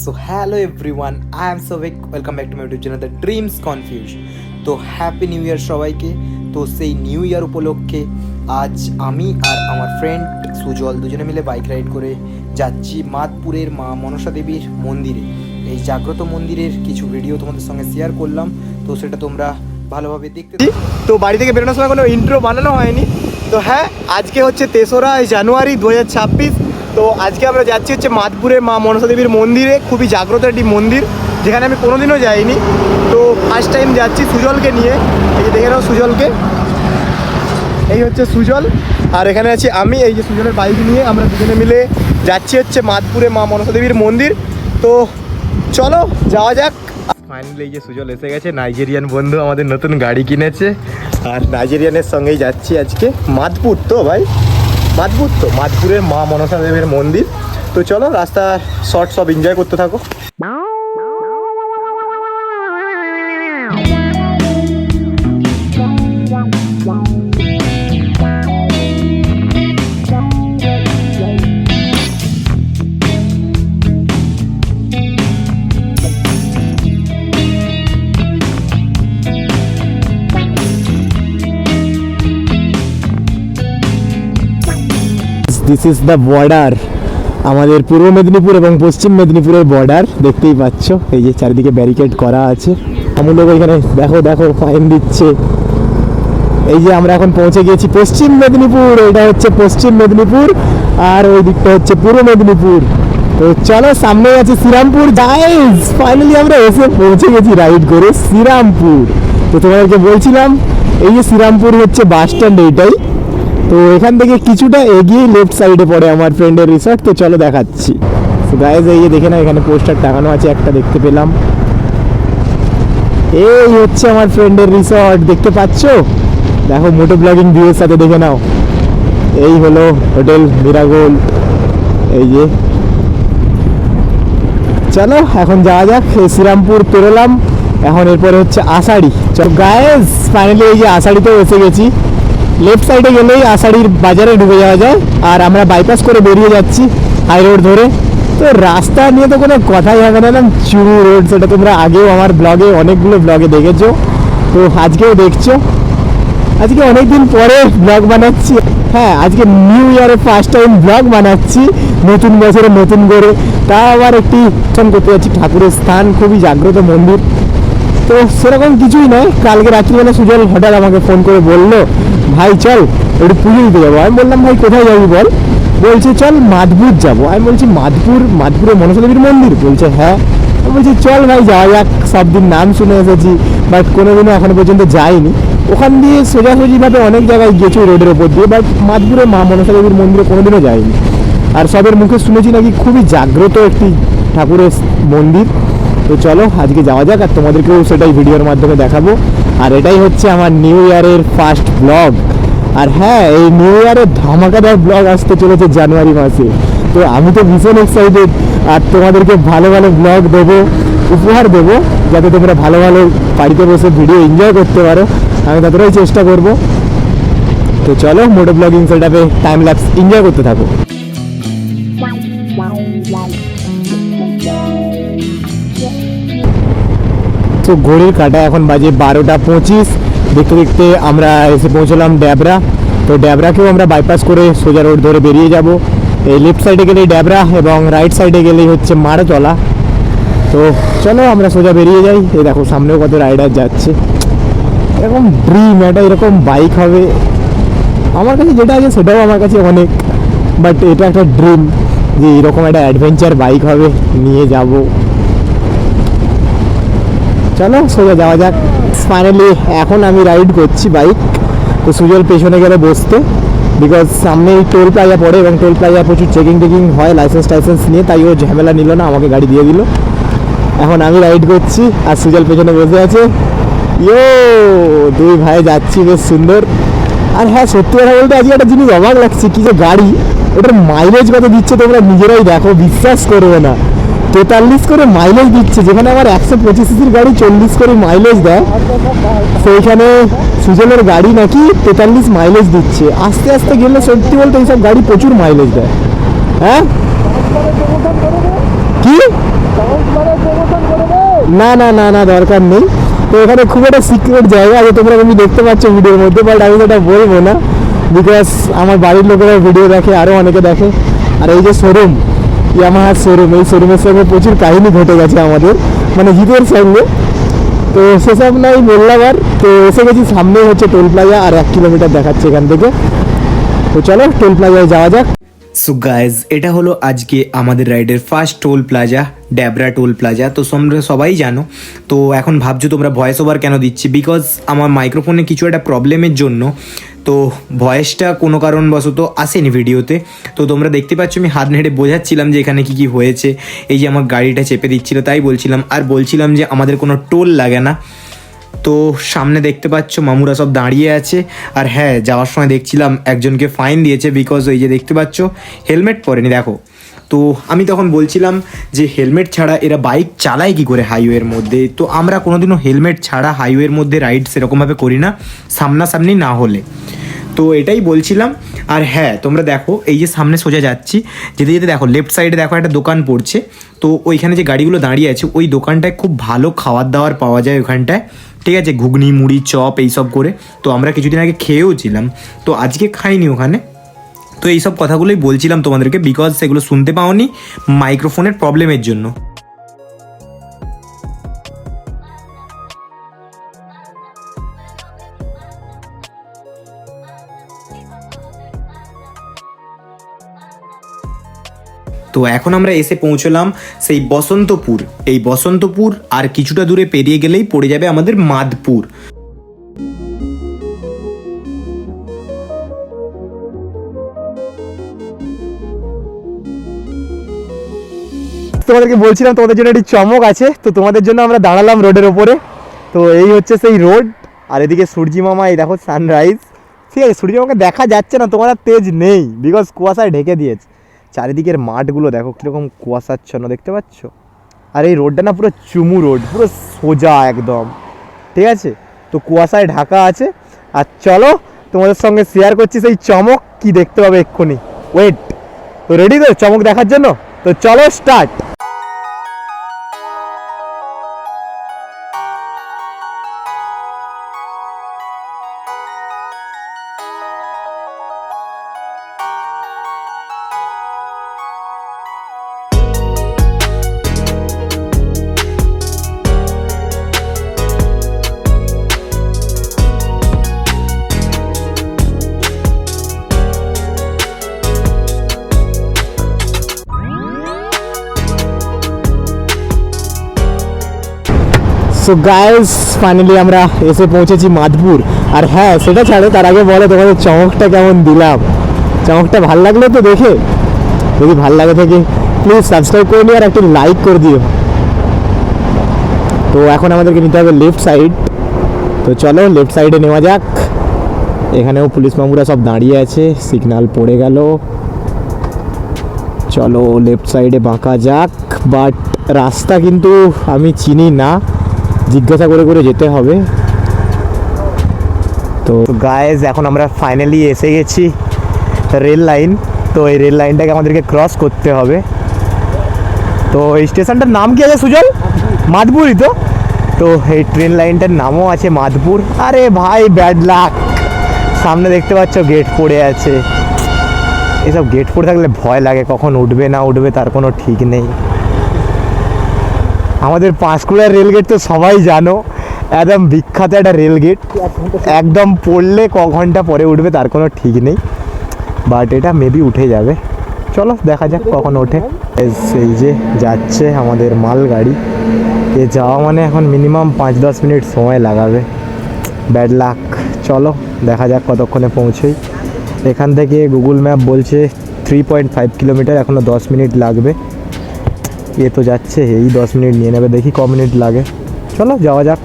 So hello everyone, I am Souvik. Welcome back to my YouTube channel the dreams confuse. তো happy new year সবাইকে। তো সেই new year উপলক্ষে আজ আমি আর আমার ফ্রেন্ড সুজল দুজনে মিলে বাইক রাইড করে যাচ্ছি মাদপুরের মা মনসা দেবীর মন্দিরে। এই জাগ্রত মন্দিরের কিছু ভিডিও তোমাদের সঙ্গে শেয়ার করলাম, তো সেটা তোমরা ভালোভাবে দেখতে। তো বাড়ি থেকে বেরোনোর সময় কোনো ইন্ট্রো বানানো হয়নি। তো হ্যাঁ, আজকে হচ্ছে 3রা জানুয়ারি 2026। তো আজকে আমরা যাচ্ছি হচ্ছে মাদপুরের মা মনসা দেবীর মন্দিরে। খুবই জাগ্রত একটি মন্দির, যেখানে আমি কোনোদিনও যাইনি। তো ফার্স্ট টাইম যাচ্ছি সুজলকে নিয়ে। এই যে দেখে নাও সুজলকে, এই হচ্ছে সুজল আর এখানে আছি আমি। এই যে সুজলের বাইক নিয়ে আমরা দুজনে মিলে যাচ্ছি হচ্ছে মাদপুরে মা মনসা দেবীর মন্দির। তো চলো যাওয়া যাক। ফাইনালি এই যে সুজল এসে গেছে, নাইজেরিয়ান বন্ধু আমাদের নতুন গাড়ি কিনেছে আর নাইজেরিয়ানের সঙ্গেই যাচ্ছি আজকে মাদপুর। তো ভাই মাদপুর, তো মাদপুরের মা মনসা দেবীর মন্দির। তো চলো রাস্তা শর্ট সব এনজয় করতে থাকো। দিস ইজ দ্য বর্ডার, আমাদের পূর্ব মেদিনীপুর এবং পশ্চিম মেদিনীপুরের বর্ডার। দেখতেই পাচ্ছ এই যে চারিদিকে ব্যারিকেড করা আছে। আমূলক এখানে দেখো দেখো ফাইন দিচ্ছে। এই যে আমরা এখন পৌঁছে গিয়েছি পশ্চিম মেদিনীপুর। এটা হচ্ছে পশ্চিম মেদিনীপুর আর ওই দিকটা হচ্ছে পূর্ব মেদিনীপুর। তো চলো, সামনে আছে শ্রীরামপুর। গাইস ফাইনালি আমরা এসে পৌঁছে গেছি রাইড করে শ্রীরামপুর। তো তোমাদেরকে বলছিলাম এই যে শ্রীরামপুর হচ্ছে বাস স্ট্যান্ড, এইটাই। তো এখান থেকে কিছুটা এগিয়ে লেফট সাইডে পড়ে আমার ফ্রেন্ডের রিসর্ট। তো চলো দেখাচ্ছি। তো গাইজ এই যে দেখে না, এখানে পোস্টার টাঙানো আছে, একটা দেখতে পেলাম। এই হচ্ছে আমার ফ্রেন্ডের রিসর্ট, দেখতে পাচ্ছ? দেখো মোটো ব্লগিং ভিউয়ের সাথে দেখে নাও। এই হলো হোটেল মিরাগোল। এই যে চলো এখন যাওয়া যাক। শ্রীরামপুর পেরোলাম, এখন এরপরে হচ্ছে আষাঢ়ি। চলো গাইজ ফাইনালি এই যে আষাঢ়িতেও এসে গেছি। লেফট সাইডে গেলেই আষাঢ়ির বাজারে ঢুকে যাওয়া যায় আর আমরা বাইপাস করে বেরিয়ে যাচ্ছি হাই রোড ধরে। তো রাস্তা নিয়ে তো কোনো কথাই হবে না, চুরু রোড। সেটা তোমরা আগেও আমার ব্লগে, অনেকগুলো ব্লগে দেখেছো, তো আজকেও দেখছো। আজকে অনেকদিন পরে ব্লগ বানাচ্ছি। হ্যাঁ, আজকে নিউ ইয়ারে ফার্স্ট টাইম ব্লগ বানাচ্ছি, নতুন বছরে নতুন করে। তা আবার একটি দর্শন করতে যাচ্ছি ঠাকুরের স্থান, খুবই জাগ্রত মন্দির। তো সেরকম কিছুই নয়, কালকে রাত্রিবেলা সুজল হঠাৎ আমাকে ফোন করে বললো, ভাই চল একটু পুজো দিতে যাবো। আমি বললাম ভাই কোথায় যাবি বল। বলছে চল মাদপুর যাবো। আমি বলছি মাদপুরে মনসা দেবীর মন্দির? বলছে হ্যাঁ। আমি বলছি চল ভাই যাওয়া যাক। সব দিন নাম শুনে এসেছি, বাট কোনোদিনও এখনো পর্যন্ত যাইনি। ওখান দিয়ে সোজাসুজিভাবে অনেক জায়গায় গেছি রোডের ওপর দিয়ে, বাট মাদপুরে মা মনসা দেবীর মন্দিরে কোনোদিনও যাইনি। আর সবের মুখে শুনেছি নাকি খুবই জাগ্রত একটি ঠাকুরের মন্দির। তো চলো আজকে যাওয়া যাক আর তোমাদেরকেও সেটাই ভিডিওর মাধ্যমে দেখাবো। আর এটাই হচ্ছে আমার নিউ ইয়ারের ফার্স্ট ব্লগ। আর হ্যাঁ, এই নিউ ইয়ারের ধামাকাদার ব্লগ আসতে চলেছে জানুয়ারি মাসে। তো আমি তো ভীষণ এক্সাইটেড আর তোমাদেরকে ভালো ভালো ব্লগ দেবো, উপহার দেবো, যাতে তোমরা ভালো ভালো বাড়িতে বসে ভিডিও এনজয় করতে পারো। আমি ততটাই চেষ্টা করব। তো চলো মোটো ব্লগিং সেটআপে টাইম ল্যাপস এনজয় করতে থাকো। তো ঘড়ির কাটা এখন বাজে 12:25। দেখতে দেখতে আমরা এসে পৌঁছলাম ড্যাবরা। তো ড্যাবরাকেও আমরা বাইপাস করে সোজা রোড ধরে বেরিয়ে যাব। এই লেফট সাইডে গেলেই ড্যাবরা এবং রাইট সাইডে গেলেই হচ্ছে মারতলা। তো চলো আমরা সোজা বেরিয়ে যাই। এই দেখো সামনেও কত রাইডার যাচ্ছে। এরকম ড্রিম একটা এরকম বাইক হবে আমার কাছে, যেটা আছে সেটাও আমার কাছে অনেক, বাট এটা একটা ড্রিম যে এরকম একটা অ্যাডভেঞ্চার বাইক হবে, নিয়ে যাব। চলো সোজা যাওয়া যাক। ফাইনালি এখন আমি রাইড করছি বাইক। তো সুজল পেছনে গেলে বসতে, বিকজ সামনেই টোল প্লাজা পড়ে এবং টোল প্লাজা প্রচুর চেকিং হয় লাইসেন্স টাইসেন্স নিয়ে, তাই ও ঝামেলা নিল না, আমাকে গাড়ি দিয়ে দিল। এখন আমি রাইড করছি আর সুজল পেছনে বসে আছে। ইয়ো দুই ভাই যাচ্ছি বেশ সুন্দর। আর হ্যাঁ, সত্যি কথা বলতে আজকে একটা জিনিস অবাক লাগছে, কি যে গাড়ি, ওটার মাইলেজ কত দিচ্ছে তোমরা নিজেরাই দেখো, বিশ্বাস করবে না। 43 করে মাইলেজ দিচ্ছে, যেখানে আমার 125 সিসির গাড়ি 40 করে মাইলেজ দেয়, সেইখানে সুজলের গাড়ি নাকি 43 মাইলেজ দিচ্ছে। আস্তে আস্তে গেলে সত্যি বলতে এইসব গাড়ি প্রচুর মাইলেজ দেয়। হ্যাঁ কি না না না না দরকার নেই। তো এখানে খুব একটা সিক্রেট জায়গা আছে, তোমরা তুমি দেখতে পাচ্ছ ভিডিওর মধ্যে, বাট আমি সেটা বলবো না বিকজ আমার বাড়ির লোকেরা ভিডিও দেখে, আরও অনেকে দেখে। আর এই যে শোরুম, ইয়ামাহার শোরুম, এই শোরুমের সঙ্গে প্রচুর কাহিনী ঘটে গেছে আমাদের, মানে জিতের সঙ্গে। তো সেসব নাই বললাম। আর তো এসে গেছি, সামনে হচ্ছে টোল প্লাজা, আর 1 কিলোমিটার দেখাচ্ছে এখান থেকে। তো চলো টোল প্লাজায় যাওয়া যাক। সো গাইজ, এটা হলো আজকে আমাদের রাইডের first toll plaza, Dabra toll plaza. তো তোমরা সবাই জানো। তো এখন ভাবছো তোমরা ভয়েস ওভার কেন দিচ্ছি, বিকজ আমার মাইক্রোফোনে কিছু একটা প্রবলেমের জন্য তো ভয়েসটা কোনো কারণবশত আসেনি ভিডিওতে। তো তোমরা দেখতে পাচ্ছ আমি হাত নেড়ে বোঝাচ্ছিলাম যে এখানে কী কী হয়েছে। এই যে আমার গাড়িটা চেপে দিচ্ছিল তাই বলছিলাম, আর বলছিলাম যে আমাদের কোনো টোল লাগে না। তো সামনে দেখতে পাচ্ছ মামুরা সব দাঁড়িয়ে আছে। আর হ্যাঁ, যাওয়ার সময় দেখছিলাম একজনকে ফাইন দিয়েছে, বিকজ ওই যে দেখতে পাচ্ছ হেলমেট পরেনি, দেখো। তো আমি তখন বলছিলাম যে হেলমেট ছাড়া এরা বাইক চালায় কী করে হাইওয়ের মধ্যে। তো আমরা কোনোদিনও হেলমেট ছাড়া হাইওয়ের মধ্যে রাইড সেরকমভাবে করি না, সামনাসামনি না হলে। তো এটাই বলছিলাম। আর হ্যাঁ, তোমরা দেখো এই যে সামনে সোজা যাচ্ছি, যেতে যেতে দেখো লেফট সাইডে দেখো একটা দোকান পড়ছে। তো ওইখানে যে গাড়িগুলো দাঁড়িয়ে আছে ওই দোকানটায় খুব ভালো খাবার দাবার পাওয়া যায় ওখানটায়, ঠিক আছে, ঘুগনি মুড়ি চপ এইসব করে। তো আমরা কিছুদিন আগে খেয়েও ছিলাম, তো আজকে খাইনি ওখানে। তো এইসব কথাগুলোই বলছিলাম তোমাদেরকে, বিকজ সেগুলো শুনতে পাওনি মাইক্রোফোনের প্রবলেমের জন্য। তো এখন আমরা এসে পৌঁছলাম সেই বসন্তপুর। এই বসন্তপুর আর কিছুটা দূরে পেরিয়ে গেলেই পড়ে যাবে আমাদের মাদপুর। তোমাদেরকে বলছিলাম তোমাদের জন্য একটি চমক আছে। তো তোমাদের জন্য আমরা দাঁড়ালাম রোডের ওপরে। তো এই হচ্ছে সেই রোড, আর এদিকে সূর্যি মামা, এই দেখো সানরাইজ। ঠিক আছে, সূর্যি মামাকে দেখা যাচ্ছে না, তোমার আর তেজ নেই বিকজ কুয়াশায় ঢেকে দিয়েছে। চারিদিকের মাঠগুলো দেখো কীরকম কুয়াশাচ্ছন্ন, দেখতে পাচ্ছ। আর এই রোডটা না পুরো চুমু রোড, পুরো সোজা একদম, ঠিক আছে। তো কুয়াশায় ঢাকা আছে। আর চলো তোমাদের সঙ্গে শেয়ার করছি সেই চমক, কি দেখতে পাবে এক্ষুনি। ওয়েট, তো রেডি তো চমক দেখার জন্য? তো চলো স্টার্ট। সো গাইস, ফাইনালি আমরা এসে পৌঁছেছি মাদপুর। আর হ্যাঁ, সেটা ছাড়ো, তার আগে বলো তোমাদের চমকটা কেমন দিলাম। চমকটা ভাল লাগলো তো দেখে? যদি ভাল লাগে থাকে প্লিজ সাবস্ক্রাইব করে নিও আর একটু লাইক করে দিও। তো এখন আমাদেরকে নিতে হবে লেফট সাইড। তো চলো লেফট সাইডে নেওয়া যাক। এখানেও পুলিশ মামুরা সব দাঁড়িয়ে আছে, সিগন্যাল পড়ে গেল। চলো লেফট সাইডে বাঁকা যাক, বাট রাস্তা কিন্তু আমি চিনি না, জিজ্ঞাসা করে করে যেতে হবে। তো গাইজ, এখন আমরা ফাইনালি এসে গেছি রেল লাইন। তো এই রেল লাইনটাকে আমাদেরকে ক্রস করতে হবে। তো এই স্টেশনটার নাম কি আছে সুজল? মাদপুরই তো। তো এই ট্রেন লাইনটার নামও আছে মাদপুর। আরে ভাই, ব্যাড লাক, সামনে দেখতে পাচ্ছ গেট পড়ে আছে। এসব গেট পড়ে থাকলে ভয় লাগে, কখন উঠবে না উঠবে তার কোনো ঠিক নেই। আমাদের পাঁশকুড়ার রেলগেট তো সবাই জানো, একদম বিখ্যাত একটা রেলগেট। একদম পড়লে ক ঘন্টা পরে উঠবে তার কোনো ঠিক নেই, বাট এটা মেবি উঠে যাবে। চলো দেখা যাক কখন ওঠে। এই যে যাচ্ছে আমাদের মালগাড়ি, এ যাওয়া মানে এখন মিনিমাম 5-10 মিনিট সময় লাগাবে। Bad luck. চলো দেখা যাক কতক্ষণে পৌঁছোই। এখান থেকে গুগল ম্যাপ বলছে 3.5 কিলোমিটার, এখনও 10 মিনিট লাগবে। এ তো যাচ্ছে, এই 10 মিনিট নিয়ে নেবে, দেখি ক মিনিট লাগে। চলো যাওয়া যাক।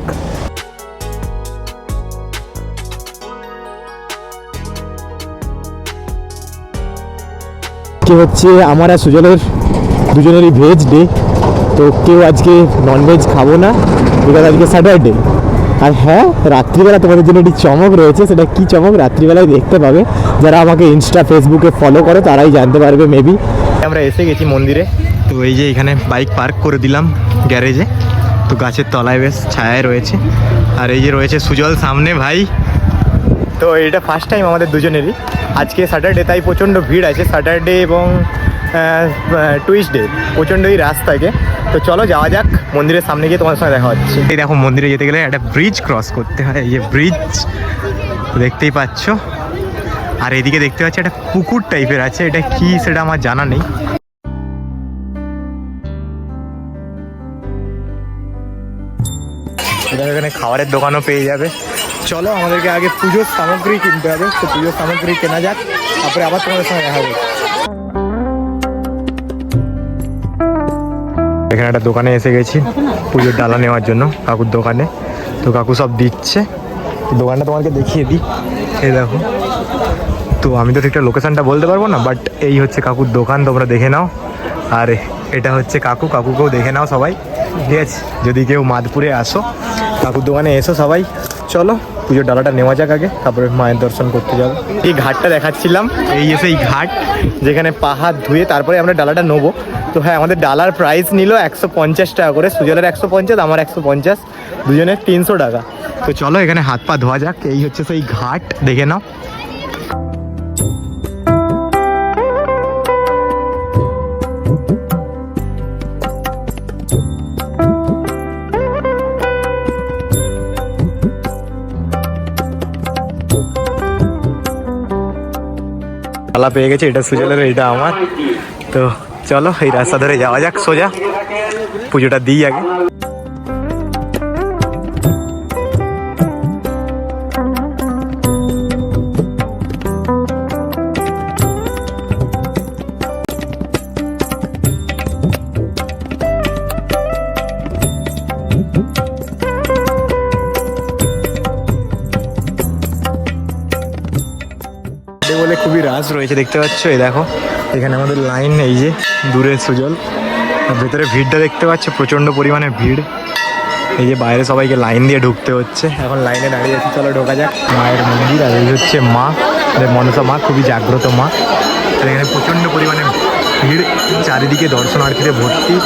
কি হচ্ছে, আমার আর সুজলের দুজনেরই ভেজ ডে। তো কেউ আজকে ননভেজ খাবো না, বিকজ আজকে স্যাটারডে। আর হ্যাঁ, রাত্রিবেলা তোমাদের জন্য একটি চমক রয়েছে। সেটা কি চমক রাত্রিবেলায় দেখতে পাবে। যারা আমাকে ইনস্টা ফেসবুকে ফলো করে তারাই জানতে পারবে মেবি। আমরা এসে গেছি মন্দিরে। তো এই যে এখানে বাইক পার্ক করে দিলাম গ্যারেজে, তো গাছের তলায় বেশ ছায়ায় রয়েছে। আর এই যে রয়েছে সুজল সামনে ভাই। তো এটা ফার্স্ট টাইম আমাদের দুজনেরই, আজকে স্যাটারডে তাই প্রচণ্ড ভিড় আছে, স্যাটারডে এবং টুইসডে প্রচণ্ডই রাশ থাকে। তো চলো যাওয়া যাক, মন্দিরের সামনে গিয়ে তোমার সঙ্গে দেখা হচ্ছে। এই দেখো মন্দিরে যেতে গেলে একটা ব্রিজ ক্রস করতে হয়, এই যে ব্রিজ দেখতেই পাচ্ছ। আর এদিকে দেখতে পাচ্ছি একটা পুকুর টাইপের আছে, এটা কি সেটা আমার জানা নেই। এখানে খাবারের দোকানও পেয়ে যাবে। চলো আমাদেরকে আগে পুজোর সামগ্রী কিনতে হবে, তো পুজোর সামগ্রী কেনা যাক, তারপরে আবার তোমাদের সঙ্গে দেখা হবে। এখানে একটা দোকানে এসে গেছি পুজোর ডালা নেওয়ার জন্য, কাকুর দোকানে। তো কাকু সব দিচ্ছে, দোকানটা তোমাকে দেখিয়ে দিই। এই দেখো, তো আমি তো ঠিকঠাক লোকেশনটা বলতে পারবো না, বাট এই হচ্ছে কাকুর দোকান, তোমরা দেখে নাও। আর এটা হচ্ছে কাকু, কাকুকেও দেখে নাও সবাই, ঠিক আছে? যদি কেউ মাদপুরে আসো কাকুর দোকানে এসো সবাই। চলো পুজোর ডালাটা নেওয়া যাক আগে, তারপরে মায়ের দর্শন করতে যাবো। এই ঘাটটা দেখাচ্ছিলাম, এই এসে এই ঘাট যেখানে পা হাত ধুয়ে তারপরে আমরা ডালাটা নেবো। তো হ্যাঁ, আমাদের ডালার প্রাইস নিল 150 টাকা করে, সুজলের 150, আমার 150, দুজনের 300 টাকা। তো চলো এখানে হাত পা ধোয়া যাক। এই হচ্ছে সেই ঘাট, দেখে নাও। ডালা পেয়ে গেছে, এটা সুজলের, এটা আমার। তো চলো এই রাস্তা ধরে যাওয়া যাক সোজা, পুজোটা দিই আগে। বলে খুবই রাশ রয়েছে, দেখতে পাচ্ছ। এই দেখো এখানে আমাদের লাইন, এই যে দূরে সুজল, আর ভেতরে ভিড়টা দেখতে পাচ্ছ, প্রচণ্ড পরিমাণে ভিড়। এই যে বাইরে সবাইকে লাইন দিয়ে ঢুকতে হচ্ছে, এখন লাইনে দাঁড়িয়ে আছি। চলো ঢোকা যাক। মায়ের মন্দির, আর এই হচ্ছে মা, মনসা মা, খুবই জাগ্রত মা। আর এখানে প্রচণ্ড পরিমাণে ভিড়, চারিদিকে দর্শনার্থীদের ভর্তি।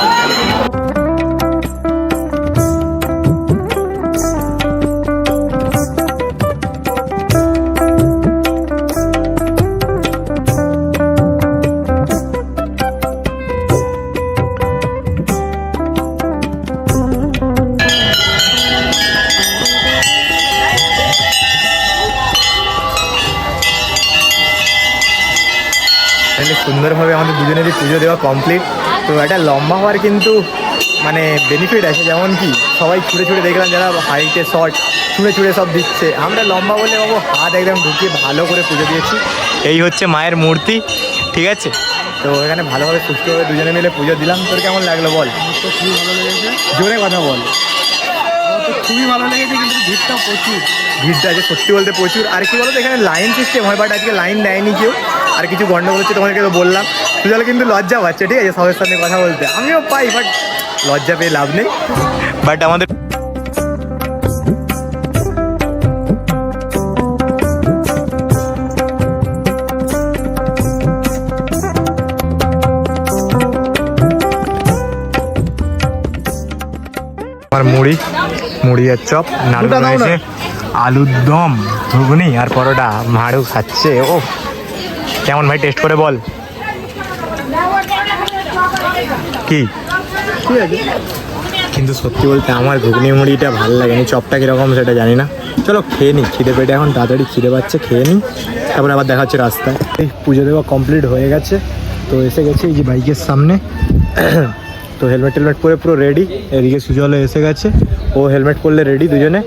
সুন্দরভাবে আমাদের দুজনেরই পুজো দেওয়া কমপ্লিট। তো একটা লম্বা হওয়ার কিন্তু মানে বেনিফিট আছে, যেমন কি সবাই ছুঁড়ে ছুঁড়ে দেখলাম, যারা হাইটে শর্ট ছুঁড়ে ছুঁড়ে সব দিচ্ছে, আমরা লম্বা বলে বাবু হাত একদম ঢুকিয়ে ভালো করে পুজো দিয়েছি। এই হচ্ছে মায়ের মূর্তি, ঠিক আছে? তো এখানে ভালোভাবে সুস্থভাবে দুজনে মিলে পুজো দিলাম। তোর কেমন লাগলো বল? তো খুবই ভালো লেগেছে, জোরে কথা বল। তো খুবই ভালো লেগেছে, কিন্তু ভিড়টাও প্রচুর। ভিড়টা আছে সত্যি বলতে প্রচুর। আর কি বলতো, এখানে লাইন সিস্টেম হয়, বাট আজকে লাইন দেয়নি কেউ। আর কিছু গন্ডগোল হচ্ছে, তোমাদেরকে তো বললাম। সুজল কিন্তু লজ্জা পাচ্ছে, ঠিক আছে, সবার সামনে কথা বলতে। আমিও পাই, বাট লজ্জা পেয়ে লাভ নেই। বাট আমাদের আমার মুড়ি আর চপ, নাড়ু রয়েছে, আলুর দম, ঘুগনি আর পরোটা। মাড়ু খাচ্ছে। ও কেমন ভাই, টেস্ট করে বল। কি ঠিক আছে, কিন্তু সত্যি বলতে আমার ঘুগনি মুড়িটা ভালো লাগেনি, চপটা কীরকম সেটা জানি না। চলো খেয়ে নিই, খিদে পেটে এখন তাড়াতাড়ি খিদে পাচ্ছে, খেয়ে নিই, তারপরে আবার দেখা হচ্ছে রাস্তায়। এই পুজো দেওয়া কমপ্লিট হয়ে গেছে, তো এসে গেছে এই যে বাইকের সামনে। তো হেলমেট টেলমেট পরে পুরো রেডি। এদিকে সুজলও এসে গেছে, ও হেলমেট করলে রেডি, দুজনে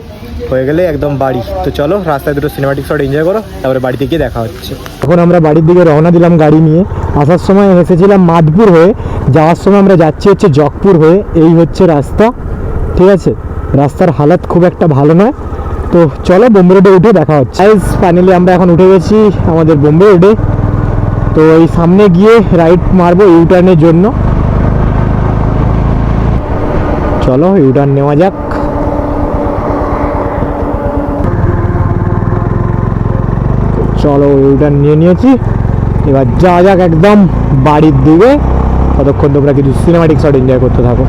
হয়ে গেলে একদম বাড়ি। তো চলো রাস্তায় দুটো সিনেমাটিক শট এনজয় করো, তারপরে বাড়িতে গিয়ে দেখা হচ্ছে। এখন আমরা বাড়ির দিকে রওনা দিলাম গাড়ি নিয়ে। আসার সময় এসেছিলাম মাদপুর হয়ে, যাওয়ার সময় আমরা যাচ্ছি হচ্ছে জকপুর হয়ে। এই হচ্ছে রাস্তা, ঠিক আছে? রাস্তার হালাত খুব একটা ভালো নয়। তো চলো বোম্বে রোডে উঠে দেখা হচ্ছে। ফাইনালি আমরা এখন উঠে গেছি আমাদের বোম্বে রোডে। তো এই সামনে গিয়ে রাইট মারবো ইউটার্নের জন্য। চলো ইউটার্ন নেওয়া যাক। চলো ইউটার্ন নিয়ে নিয়েছি, এবার যাওয়া যাক একদম বাড়ির দিকে। ততক্ষণ তোমরা কিছু সিনেমাটিক শট এনজয় করতে থাকো।